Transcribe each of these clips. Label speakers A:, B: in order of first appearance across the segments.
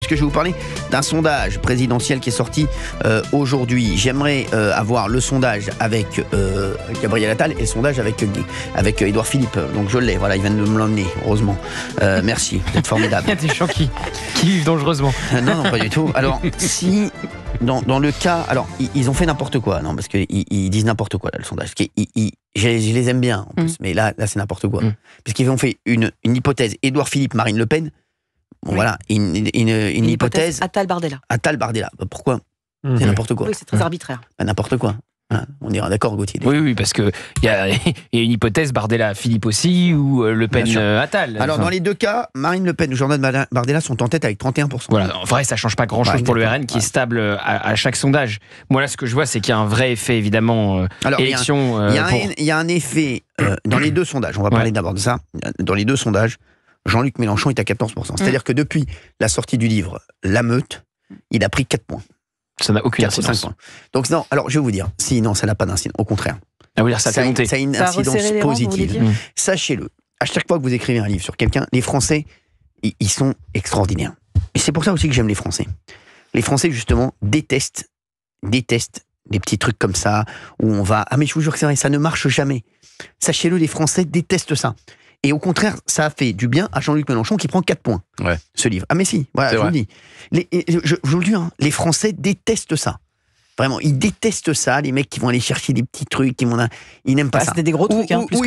A: puisque je vais vous parler d'un sondage présidentiel qui est sorti aujourd'hui. J'aimerais avoir le sondage avec Gabriel Attal et le sondage avec Édouard Philippe. Donc je l'ai, voilà, il vient de me l'emmener, heureusement. Merci, vous êtes formidable.
B: Il y a des gens qui vivent dangereusement.
A: Non, pas du tout. Alors, si... Dans le cas, alors ils ont fait n'importe quoi, non, parce qu'ils disent n'importe quoi là, le sondage. Je les aime bien en plus, mais là c'est n'importe quoi, puisqu'ils ont fait une hypothèse Édouard Philippe, Marine Le Pen. Bon voilà, une hypothèse
C: Attal Bardella.
A: Pourquoi c'est n'importe quoi.
C: Oui, c'est très arbitraire.
A: N'importe quoi. Voilà, on ira d'accord, Gauthier.
B: Oui, parce que il y a une hypothèse Bardella Philippe aussi, ou Le Pen Attal.
A: Alors dans les deux cas, Marine Le Pen ou Jordan Bardella sont en tête avec 31%.
B: Voilà, en vrai ça change pas grand chose pour le RN qui est stable à chaque sondage. Moi là ce que je vois c'est qu'il y a un vrai effet évidemment élection.
A: Il y a un effet dans les deux sondages, on va parler d'abord de ça. Dans les deux sondages, Jean-Luc Mélenchon est à 14%. C'est-à-dire que depuis la sortie du livre La Meute, il a pris 4 points.
B: Ça n'a aucune incidence.
A: Donc non, alors je vais vous dire, non, ça n'a pas d'incidence, au contraire.
B: Ah oui, ça a
A: une incidence positive. Sachez-le, à chaque fois que vous écrivez un livre sur quelqu'un, les Français, ils sont extraordinaires. Et c'est pour ça aussi que j'aime les Français. Les Français, justement, détestent des petits trucs comme ça, où on va... Ah mais je vous jure que c'est vrai, ça ne marche jamais. Sachez-le, les Français détestent ça. Et au contraire, ça a fait du bien à Jean-Luc Mélenchon qui prend 4 points, ce livre. Ah mais si, voilà, je vous le dis. Je vous le dis, hein, les Français détestent ça. Vraiment, ils détestent ça, les mecs qui vont aller chercher des petits trucs, ils n'aiment pas ça.
C: C'était des gros trucs.
A: Où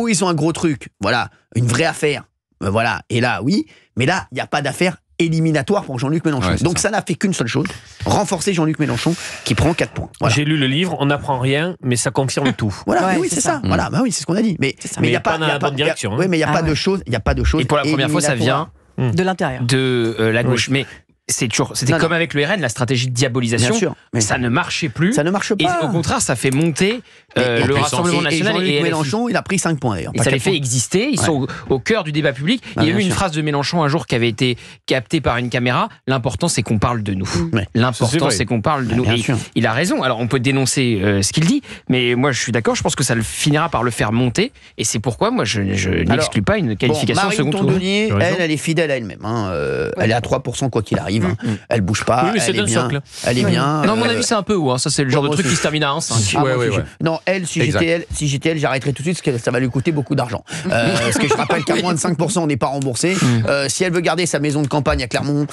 A: ils ont un gros truc, voilà, une vraie affaire. Voilà, et là, oui, mais là, il n'y a pas d'affaire éliminatoire pour Jean-Luc Mélenchon. Donc ça n'a fait qu'une seule chose, renforcer Jean-Luc Mélenchon qui prend 4 points. Voilà.
D: J'ai lu le livre, on n'apprend rien, mais ça confirme tout.
A: Voilà, oui, c'est ça. Voilà, bah oui, c'est ce qu'on a dit. Mais il n'y a pas
D: dans la bonne direction.
A: Oui, mais il n'y a pas de chose. Il y a pas de chose.
B: Et pour la première fois, ça vient
C: de l'intérieur,
B: de la gauche. Mais c'était comme avec le RN, la stratégie de diabolisation.
A: Bien sûr, mais
B: ça ne marchait plus.
A: Ça ne marche pas.
B: Et au contraire, ça fait monter le Rassemblement National.
A: Et Jean-Luc Mélenchon, il a pris 5 points d'ailleurs.
B: Et ça les fait exister. Ils sont au cœur du débat public. Il y a eu une phrase de Mélenchon un jour qui avait été captée par une caméra. L'important, c'est qu'on parle de nous. L'important, c'est qu'on parle de nous. Et il a raison. Alors, on peut dénoncer ce qu'il dit, mais moi, je suis d'accord. Je pense que ça finira par le faire monter. Et c'est pourquoi, moi, je n'exclus pas une qualification au second tour.
A: Marine Tondelier, elle est fidèle à elle-même. Elle est à 3% quoi qu'il arrive. Elle bouge pas.
D: Oui, elle est bien.
A: Elle est bien.
B: Non, à mon avis, c'est un peu haut. Ça, c'est le genre de truc qui se termine à 1,5.
A: Non, elle, si j'étais elle, j'arrêterais tout de suite parce que ça va lui coûter beaucoup d'argent. Parce que je rappelle qu'à moins de 5%, on n'est pas remboursé. Si elle veut garder sa maison de campagne à Clermont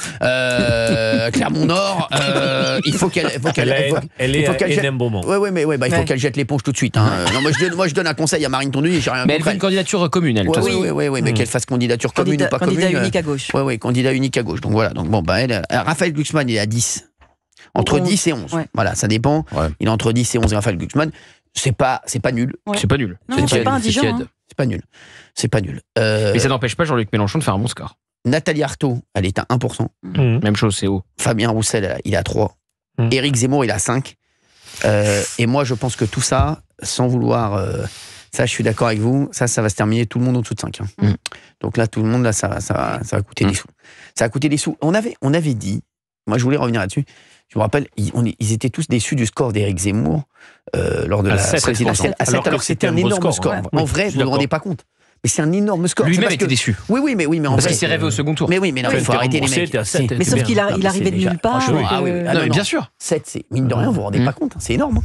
A: Nord, il faut qu'elle jette. Il faut qu'elle jette l'éponge tout de suite. Non, moi je donne un conseil à Marine Tondelier.
B: Mais elle veut une candidature commune, elle.
A: Oui, mais qu'elle fasse candidature commune ou pas commune.
C: Candidat unique à gauche.
A: Oui, candidat unique à gauche. Donc voilà. Donc bon, Raphaël Glucksmann, il est à 10. Entre 10 et 11. Voilà, ça dépend. Il est entre 10 et 11 et Raphaël Glucksmann. C'est pas nul.
B: C'est pas nul.
C: C'est pas indigent.
A: C'est pas nul.
B: Mais ça n'empêche pas Jean-Luc Mélenchon de faire un bon score.
A: Nathalie Arthaud, elle est à 1%.
B: Même chose, c'est haut.
A: Fabien Roussel, il est à 3. Éric Zemmour, il est à 5. Et moi, je pense que tout ça, sans vouloir... ça, je suis d'accord avec vous. Ça va se terminer tout le monde en dessous de 5. Donc là, tout le monde, là, ça va coûter des sous. Ça va coûter des sous. On avait dit... Moi, je voulais revenir là-dessus. Je me rappelle, ils étaient tous déçus du score d'Éric Zemmour lors de la présidentielle. À 7, alors que c'était un énorme score. En vrai, vous ne vous rendez pas compte. Mais c'est un énorme score.
B: Lui-même était déçu.
A: Oui, mais en
B: parce qu'il s'est rêvé au second tour.
A: Mais oui, mais non, il faut arrêter les mecs.
C: Mais sauf qu'il arrivait de nulle part.
B: Non, bien sûr.
A: 7, c'est mine de rien, vous vous rendez pas compte. C'est énorme.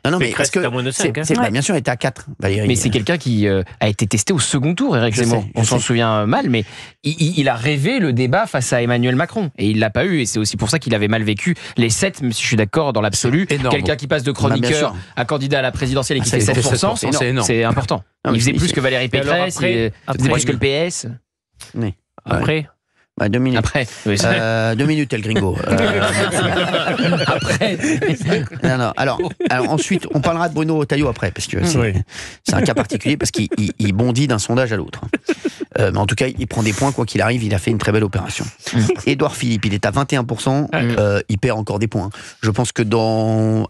A: Non, mais parce que
D: à moins de 5,
A: bien sûr, il était à 4. Valérie.
B: Mais c'est quelqu'un qui a été testé au second tour, Éric Zemmour. On s'en souvient mal, mais il a rêvé le débat face à Emmanuel Macron. Et il l'a pas eu. Et c'est aussi pour ça qu'il avait mal vécu les 7, même si je suis d'accord dans l'absolu. Quelqu'un qui passe de chroniqueur à candidat à la présidentielle et qui fait 7%, c'est important. Il faisait plus que Valérie Pécresse, il faisait plus que le PS.
D: Après
A: 2 minutes.
B: Après,
A: 2 minutes, El Gringo.
B: Après.
A: Non. Alors, ensuite, on parlera de Bruno Retailleau après, parce que c'est un cas particulier, parce qu'il bondit d'un sondage à l'autre. Mais en tout cas, il prend des points, quoi qu'il arrive, il a fait une très belle opération. Édouard Philippe, il est à 21%, il perd encore des points. Je pense que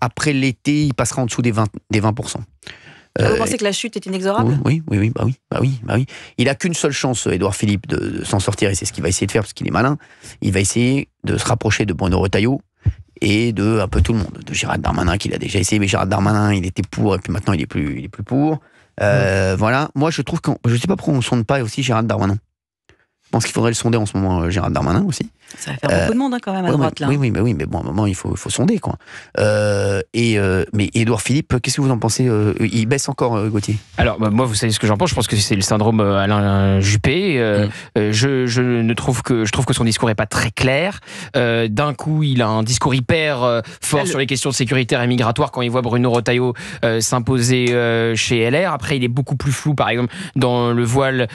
A: après l'été, il passera en dessous des 20%.
C: Vous pensez que la chute est inexorable ?
A: Oui. Il a qu'une seule chance, Édouard Philippe, de s'en sortir, et c'est ce qu'il va essayer de faire parce qu'il est malin. Il va essayer de se rapprocher de Bruno Retailleau et de un peu tout le monde, de Gérald Darmanin qu'il a déjà essayé, mais Gérald Darmanin, il était pour et puis maintenant il est plus pour. Voilà. Moi, je trouve je sais pas pourquoi on ne sonde pas aussi Gérald Darmanin. Je pense qu'il faudrait le sonder en ce moment, Gérald Darmanin aussi.
C: Ça va faire beaucoup de monde quand même à droite là.
A: Oui, mais bon, à un moment il faut sonder quoi. Mais Édouard Philippe, qu'est-ce que vous en pensez? Il baisse encore, Gauthier?
B: Alors moi, vous savez ce que j'en pense. Je pense que c'est le syndrome Alain Juppé. Je trouve que son discours est pas très clair. D'un coup, il a un discours hyper fort sur les questions sécuritaires et migratoires quand il voit Bruno Retailleau s'imposer chez LR. Après, il est beaucoup plus flou, par exemple, dans le voile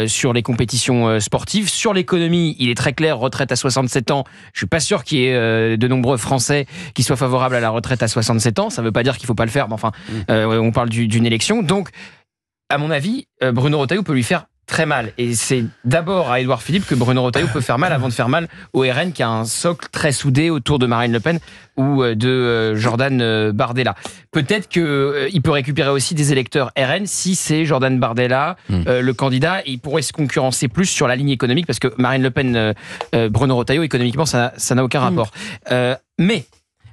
B: sur les compétitions sportives. Sur l'économie, il est très clair, retraite à 67 ans. Je suis pas sûr qu'il y ait de nombreux Français qui soient favorables à la retraite à 67 ans. Ça veut pas dire qu'il faut pas le faire, mais enfin, on parle d'une élection. Donc, à mon avis, Bruno Retailleau peut lui faire très mal. Et c'est d'abord à Édouard Philippe que Bruno Retailleau peut faire mal avant de faire mal au RN, qui a un socle très soudé autour de Marine Le Pen ou de Jordan Bardella. Peut-être qu'il peut récupérer aussi des électeurs RN si c'est Jordan Bardella le candidat. Il pourrait se concurrencer plus sur la ligne économique parce que Marine Le Pen, Bruno Retailleau, économiquement, ça n'a aucun rapport. Mais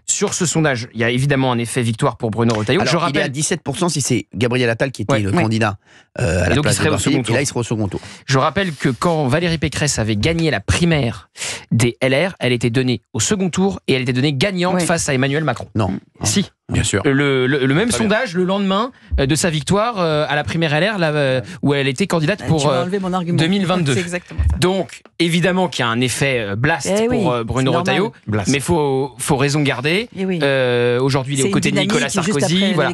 B: sur ce sondage, il y a évidemment un effet victoire pour Bruno Retailleau.
A: Alors,
B: je rappelle,
A: il est à 17% si c'est Gabriel Attal qui était le candidat à la
B: donc
A: place
B: il serait au second tour.
A: Et là, il serait au second tour.
B: Je rappelle que quand Valérie Pécresse avait gagné la primaire des LR, elle était donnée au second tour et elle était donnée gagnante face à Emmanuel Macron.
A: Non.
B: Si.
E: Bien sûr.
B: Le même sondage le lendemain de sa victoire à la primaire LR, où elle était candidate pour 2022.
C: C'est exactement ça.
B: Donc, évidemment qu'il y a un effet blast pour Bruno Retailleau, mais il faut raison garder. Aujourd'hui, il est aux côtés de Nicolas Sarkozy. Voilà.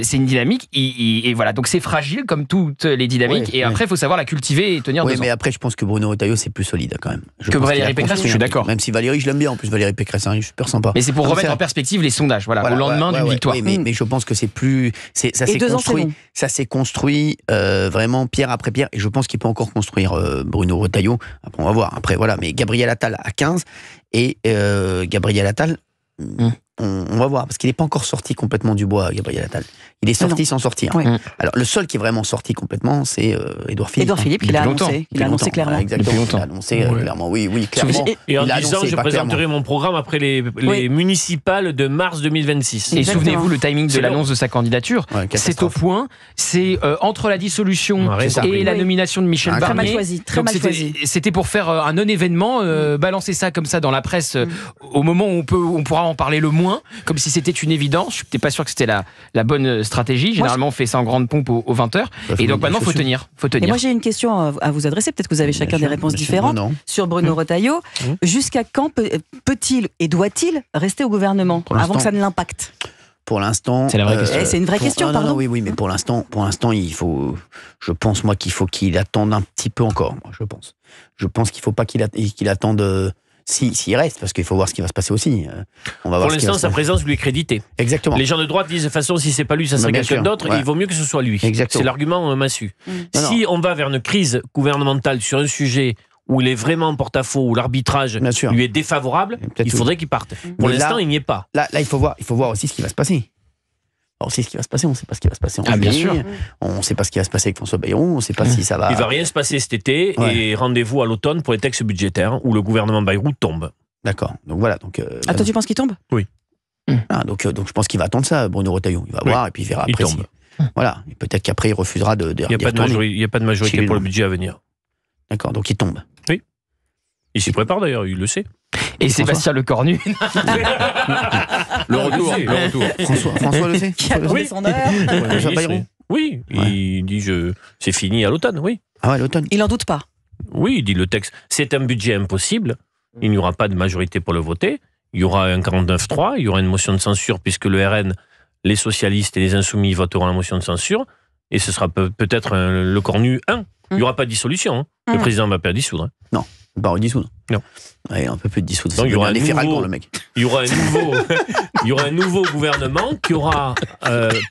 B: C'est une dynamique. Et voilà. Donc, c'est fragile comme toutes les dynamiques. Et après, il faut savoir la cultiver et tenir 2 ans.
A: Oui, mais après, je pense que Bruno Retailleau, c'est plus solide quand même.
B: Que Valérie Pécresse, je suis d'accord.
A: Même si Valérie, je l'aime bien en plus, Valérie Pécresse, il est super sympa.
B: Mais c'est pour remettre en perspective les sondages. Voilà. Au lendemain d'une victoire.
A: Oui, mais je pense que c'est plus. Ça s'est construit. Ça s'est construit vraiment pierre après pierre. Et je pense qu'il peut encore construire Bruno Retailleau. Après, on va voir. Après, voilà. Mais Gabriel Attal à 15 et Gabriel Attal. On va voir, parce qu'il n'est pas encore sorti complètement du bois, Gabriel Attal. Il est sorti sans sortir. Alors, le seul qui est vraiment sorti complètement, c'est Édouard Philippe.
C: Édouard Philippe, il a annoncé clairement.
A: Exactement. Il a annoncé clairement, oui, clairement.
D: Et en disant, je présenterai mon programme après les municipales de mars 2026.
B: Et souvenez-vous, le timing de l'annonce de sa candidature, c'est au point. C'est entre la dissolution et la nomination de Michel Barnier.
C: Très mal choisi.
B: C'était pour faire un non-événement, balancer ça comme ça dans la presse au moment où on pourra en parler le moins, comme si c'était une évidence. Je n'étais pas sûr que c'était la bonne stratégie. Généralement, on fait ça en grande pompe aux 20h. Et donc maintenant, il faut tenir.
C: Et moi, j'ai une question à vous adresser. Peut-être que vous avez chacun des réponses différentes sur Bruno Retailleau. Jusqu'à quand peut-il et doit-il rester au gouvernement avant que ça ne l'impacte?
A: Pour l'instant,
C: c'est la vraie question. C'est une vraie question, pardon.
A: Oui, mais pour l'instant, il faut. Je pense moi qu'il faut qu'il attende un petit peu encore. Moi, je pense. Je pense qu'il faut pas qu'il attende. S'il reste, parce qu'il faut voir ce qui va se passer aussi. On va voir.
D: Pour l'instant, sa présence lui est créditée.
A: Exactement.
D: Les gens de droite disent de toute façon, si c'est pas lui, ça sera quelqu'un d'autre. Il vaut mieux que ce soit lui. C'est l'argument massu. Si on va vers une crise gouvernementale sur un sujet où il est vraiment en porte-à-faux, où l'arbitrage lui est défavorable, il faudrait qu'il parte. Pour l'instant, il n'y est pas.
A: Là, il faut voir aussi ce qui va se passer. On sait ce qui va se passer, on ne sait pas ce qui va se passer en juillet,
B: bien sûr.
A: On ne sait pas ce qui va se passer avec François Bayrou, on ne sait pas si ça va...
D: Il ne va rien se passer cet été, et rendez-vous à l'automne pour les textes budgétaires où le gouvernement Bayrou tombe.
A: D'accord, donc voilà. Donc,
C: toi tu penses qu'il tombe?
D: Oui.
A: Donc je pense qu'il va attendre ça, Bruno Retailleau. Il va voir et puis il verra après.
D: Il tombe.
A: Voilà, et peut-être qu'après il refusera de
D: il n'y a pas de majorité pour le budget à venir.
A: D'accord, donc il tombe.
D: Oui. Il s'y prépare d'ailleurs, il le sait.
B: Et Sébastien Lecornu.
E: Le retour.
A: François le sait.
C: Qui a son heure.
D: Oui, il dit c'est fini à l'automne, oui.
A: Ah ouais, l'automne.
C: Il n'en doute pas.
D: Oui, il dit le texte, c'est un budget impossible, il n'y aura pas de majorité pour le voter, il y aura un 49-3, il y aura une motion de censure puisque le RN, les socialistes et les insoumis voteront la motion de censure, et ce sera peut-être le Cornu 1. Il n'y aura pas de dissolution, le président ne va pas dissoudre.
A: Non. Pas redissoudre.
D: Non.
A: Ouais, un peu plus de dissoudre.
D: Donc, il y aura
A: le mec.
D: Il y aura un nouveau gouvernement qui aura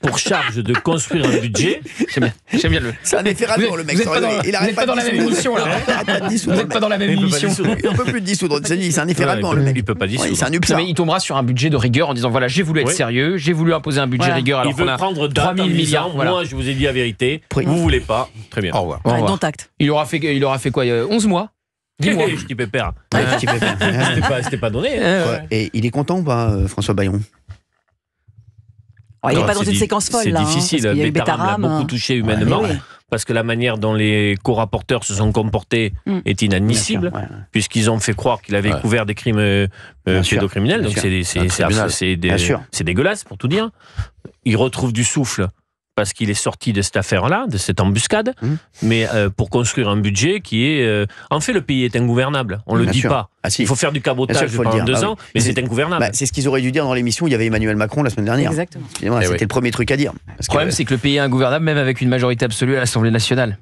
D: pour charge de construire un budget.
B: J'aime bien le.
A: C'est un effet ralent, le mec.
B: Vous n'êtes pas dans la même émission, là. Vous n'êtes pas dans la même émission.
A: Un peu plus de dissoudre. C'est un effet ralent, le mec.
D: Il peut pas dissoudre.
A: C'est un UPSA.
B: Il tombera sur un budget de rigueur en disant voilà, j'ai voulu être sérieux, j'ai voulu imposer un budget rigueur. Alors
D: il veut prendre 3 000 milliards. Moi, je vous ai dit la vérité. Vous voulez pas. Très bien.
E: Au revoir.
C: Dont acte.
B: Il aura fait quoi 11 mois.
D: Dis-moi. Je dis pépère. C'était pas donné.
A: Et il est content ou pas, François Bayrou?
C: Il n'est pas dans une séquence folle.
D: C'est difficile. Bétarame l'a beaucoup touché humainement. parce que la manière dont les co-rapporteurs se sont comportés est inadmissible, puisqu'ils ont fait croire qu'il avait couvert des crimes pédocriminels. Donc c'est dégueulasse, pour tout dire. Il retrouve du souffle parce qu'il est sorti de cette affaire-là, de cette embuscade, mais pour construire un budget qui est... En fait, le pays est ingouvernable, on ne le dit pas. Il faut faire du cabotage pendant 2 ans, mais c'est ingouvernable.
A: C'est ce qu'ils auraient dû dire dans l'émission où il y avait Emmanuel Macron la semaine dernière.
C: Exactement.
A: C'était le premier truc à dire.
B: Le problème, c'est que le pays est ingouvernable, même avec une majorité absolue à l'Assemblée nationale.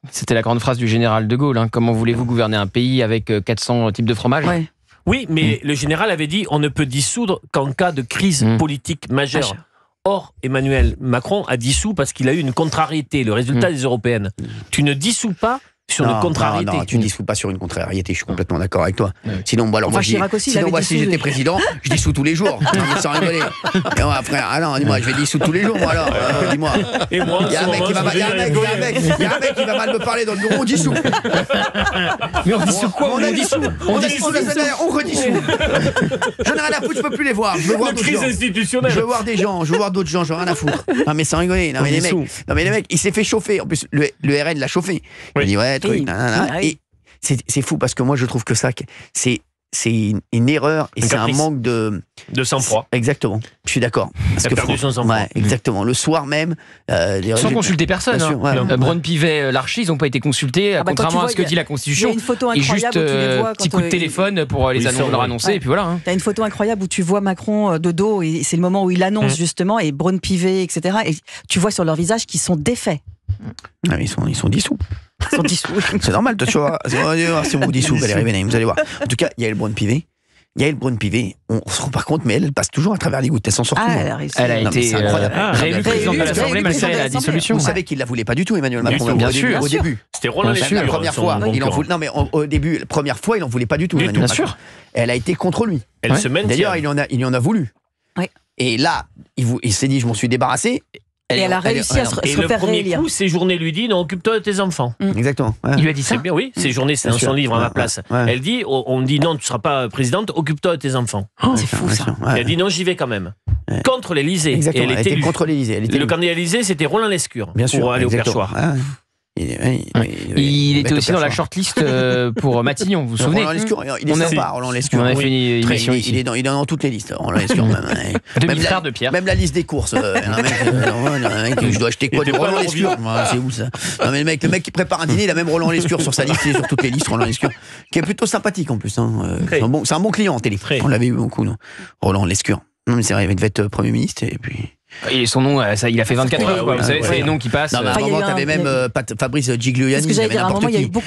B: C'était la grande phrase du général de Gaulle. Comment voulez-vous gouverner un pays avec 400 types de fromage ?
D: Oui, mais le général avait dit on ne peut dissoudre qu'en cas de crise politique majeure. Or, Emmanuel Macron a dissous parce qu'il a eu une contrariété, le résultat des européennes. Tu ne dissous pas sur une contrariété.
A: Non, tu ne dissous pas sur une contrariété, je suis complètement d'accord avec toi. Sinon, moi, si j'étais président, je dissous tous les jours. Sans rigoler. Et moi, frère, dis-moi, je vais dissoudre tous les jours, moi, alors. Dis-moi.
D: Et moi,
A: il y a un mec qui va mal me parler dans le bureau, on dissout.
B: Mais on dissout quoi?
A: On dissout la semaine, on redissout. J'en ai rien à foutre, je peux plus les voir. Je veux voir d'autres gens.
D: Institutionnelle.
A: Je veux voir des gens, je veux voir d'autres gens, j'en ai rien à foutre. Non, mais sans rigoler. Non, mais les mecs, il s'est fait chauffer. En plus, le RN l'a chauffé. Il dit, ouais, truc, et c'est fou parce que moi je trouve que ça c'est une erreur et c'est un manque de
D: sang-froid.
A: Exactement, je suis d'accord.
D: Il a perdu son sang-froid.
A: Exactement. Le soir même,
B: sans consulter personne. Braun-Pivet, l'archi, ils n'ont pas été consultés, contrairement à ce que dit la Constitution.
C: Il y a une photo incroyable où tu les vois.
B: Petit coup de téléphone pour leur annoncer et puis voilà.
C: T'as une photo incroyable où tu vois Macron de dos et c'est le moment où il annonce justement et Braun-Pivet, etc. Et tu vois sur leur visage qu'ils sont défaits.
A: Ils sont dissous. C'est normal, tu vois. Si on vous dissout, Valérie Bénin, vous allez voir. En tout cas, Yaël Braun-Pivet, on se rend pas compte, mais elle passe toujours à travers les gouttes. Elle s'en sort toujours.
B: Elle a été réélue présidente de l'Assemblée malgré la dissolution.
A: Vous savez qu'il la voulait pas du tout, Emmanuel Macron.
B: Bien sûr.
A: Au début.
D: C'était Roland Lescure.
A: La première fois, au début, la première fois, il en voulait pas du tout.
B: Bien sûr.
A: Elle a été contre lui.
D: Elle se maintient.
A: D'ailleurs, il en a voulu. Et là, il s'est dit, je m'en suis débarrassé.
C: Et elle a réussi à se refaire réélire.
D: Et le premier coup, Séjourné lui dit, non, occupe-toi de tes enfants.
A: Exactement.
B: Il lui a dit ça.
D: C'est bien, oui. Séjourné, c'est dans son livre à ma place. Elle dit, on dit, non, tu ne seras pas présidente, occupe-toi de tes enfants.
C: C'est fou, ça.
D: Elle a dit, non, j'y vais quand même. Contre l'Élysée.
A: Exactement. Elle était contre l'Élysée.
D: Le candidat à l'Élysée, c'était Roland Lescure.
A: Bien sûr.
D: Pour aller au perchoir.
B: Il était aussi dans la shortlist pour Matignon, vous vous souvenez?
A: Roland Lescure, il est sympa, Roland Lescure.
B: On a fait une émission ici.
A: Il est dans toutes les listes, Roland Lescure.
B: Demi-frère de Pierre.
A: Même la liste des courses. Je dois acheter quoi de Roland Lescure? C'est où ça? Non, mais le mec qui prépare un dîner, il a même Roland Lescure sur sa liste, il est sur toutes les listes, Roland Lescure, qui est plutôt sympathique en plus. C'est un bon client en télé. On l'avait eu beaucoup, Roland Lescure. Non, mais c'est vrai, il devait être Premier ministre et puis.
B: Et son nom, il a fait 24 heures. Vous savez, c'est les noms qui passent.
A: Non, mais à un moment, t'avais même Fabrice Gigliani.
C: Parce que j'allais dire, à un moment, il y a eu beaucoup